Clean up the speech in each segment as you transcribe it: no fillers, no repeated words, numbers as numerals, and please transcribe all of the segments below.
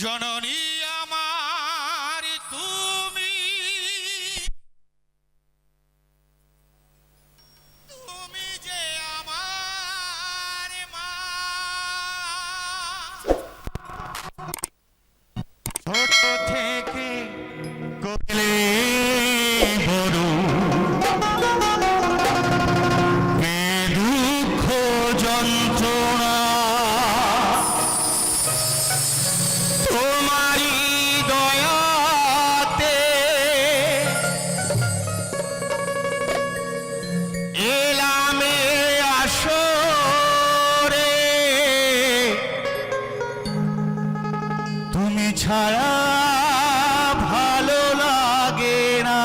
জননী আমার তুমি, তুমি যে আমার মা। ছোট থেকে কোলে বড় দুঃখ যন্ত্রণা তোমারি দয়াতে এলামে আসরে, তুমি ছাড়া ভালো লাগে না।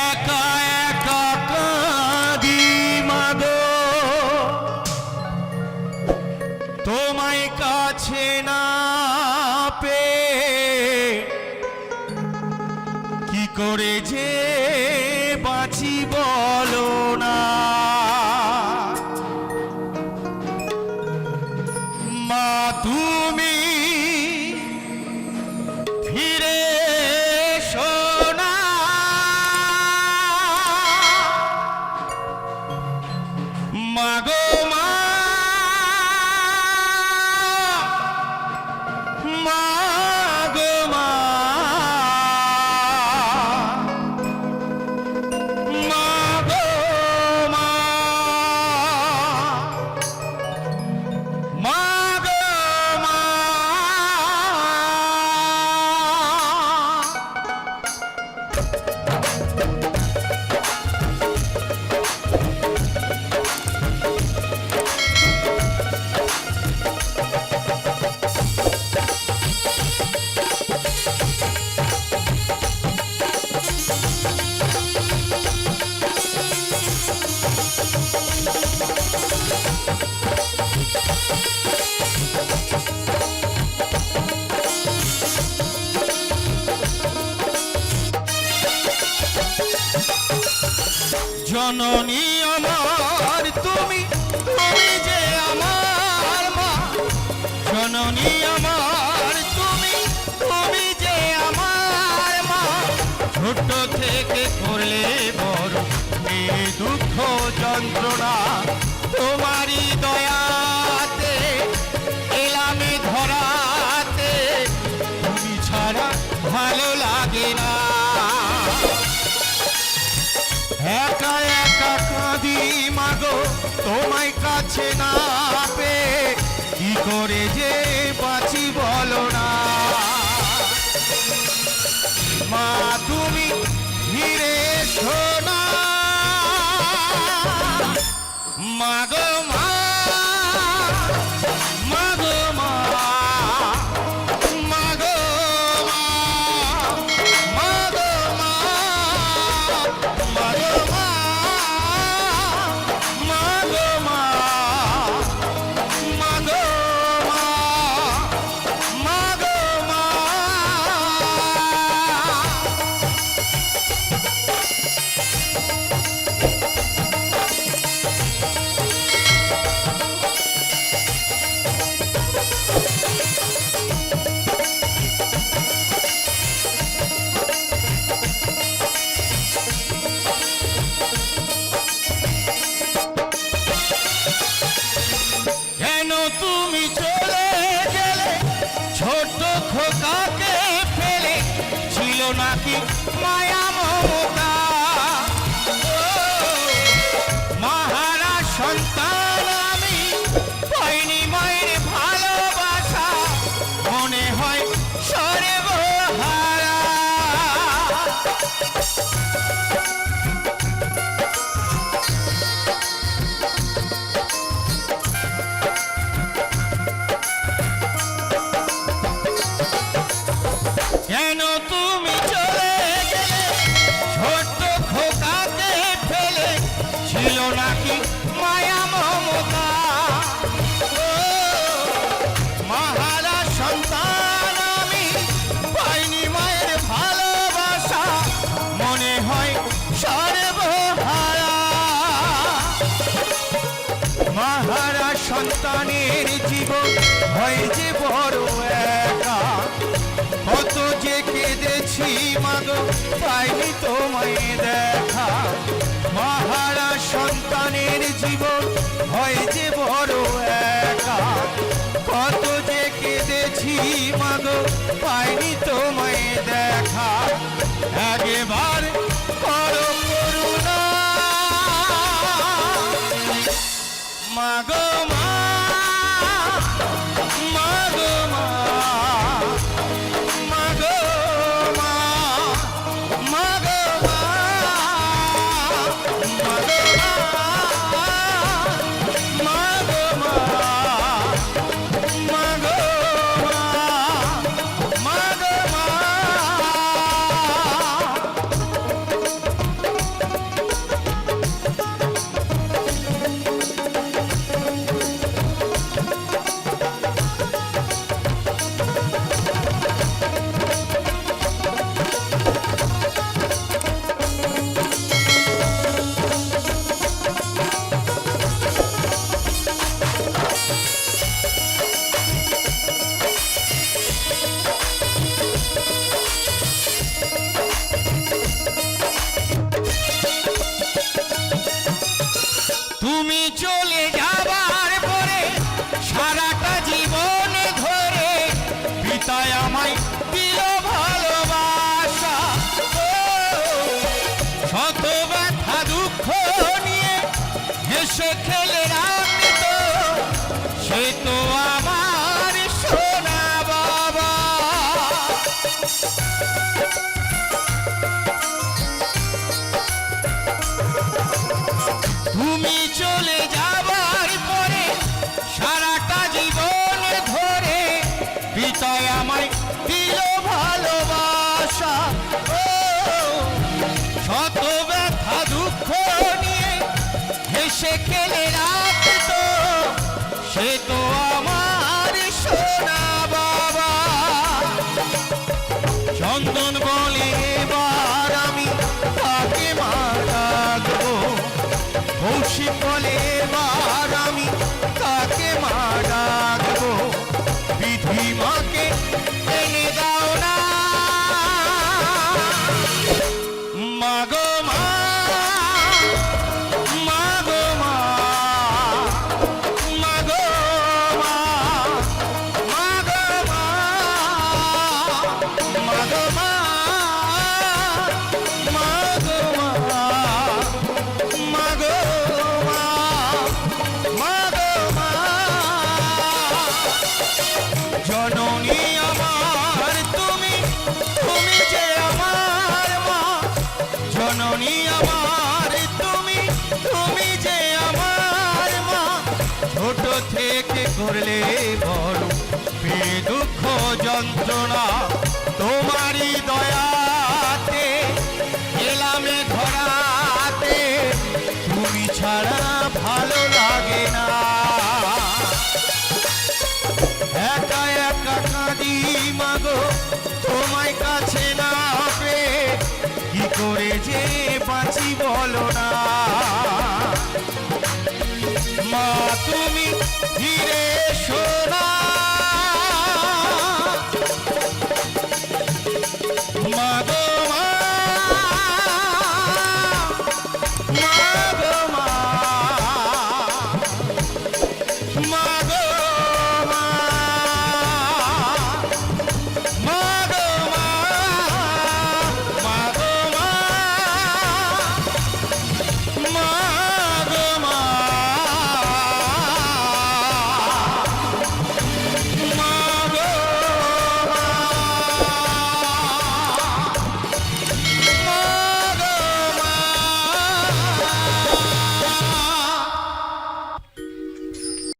একা একা কাঁদি মাগো, তোমায় কাছে না পেয়ে কি করে যে বাঁচি বলো না। মা তুমি ফিরে এসো না, মাগো মা, মাগো মা, মাগো মা, মাগো মা। জননী আমার তুমি, তুমি যে আমার মা। জননী আমার তুমি, তুমি যে আমার মা। ছোট থেকে করলে বড় এই দুঃখ যন্ত্রণা তোমারই দয়াতে এলামে ধরাতে, তুমি ছাড়া ভালো লাগে না। একা একা কাঁদি মাগো, তোমায় কাছে না পেয়ে কি করে যে বাঁচি বলো না। মা তুমি ফিরে এসো না, মাগো মা, মাগো মা, মাগো মা, মাগো মা, মাগো মা, মাগো মা, মাগো মা, মাগো মা। কেন তুমি চলে গেলে ছোট খোকাকে ফেলে, ছিল নাকি মায়া মমতা। ও, মহারা সন্তান আমি, পাইনি মায়ের ভালোবাসা, মনে হয় সর্বহারা। কেন তুমি চলে গেলে ছোট্ট খোকাকে ফেলে, ছিল নাকি মায়া মমতা। ও, মহারা সন্তান আমি, পাইনি মায়ের ভালোবাসা, মনে হয় সর্বহারা। মহারা সন্তানের জীবন হয় যে বড় একা, কত যে কেঁদেছি মাগো পাইনি তোমায় দেখা। মহারা সন্তানের জীবন হয় যে বড় একা, কত যে কেঁদেছি মাগো পাইনি তোমায় দেখা। একবার করো করুণা মাগো মা, মাগো মা, মাগো মা, মাগো মা, মাগো মা, মাগো মা, মাগো মা, মাগো মা। তুমি চলে যাবার পরে সারাটা জীবন ধরে পিতায় আমায় দিল ভালোবাসা। ও, শত ব্যথা দুঃখ নিয়ে হেসে খেলে রাখত সে তো আমার সোনা বাবা। তুমি চলে যাবার পরে সারাটা জীবন ধরে পিতায় আমায় দিল ভালোবাসা। ও, শত ব্যথা দুঃখ নিয়ে হেসে খেলে রাখত সে তো আমার সোনা বাবা। চন্দন বলে এবার আমি তাকে মা ডাকবো, কৌশিক বলে এবার আমি তাকে মা ডাকবো। বিধি মাকে এনে দাও না মাগো মা, মাগো মা, মাগো মা, মাগো মা, মাগো মা, মাগো মা, মাগো মা, মাগো মা। জননী আমার তুমি, তুমি যে আমার মা। জননী আমার তুমি, তুমি যে আমার মা। ছোট থেকে করলে বড় দুঃখ যন্ত্রণা, তোমারই দয়াতে এলামে ধরাতে। তুমি ছাড়া ভালো লাগে না, একা একা কাঁদি মাগো তোমায় কাছে না পেয়ে। কি করে যে বাঁচি বলো না মা, তুমি ফিরে এসো না।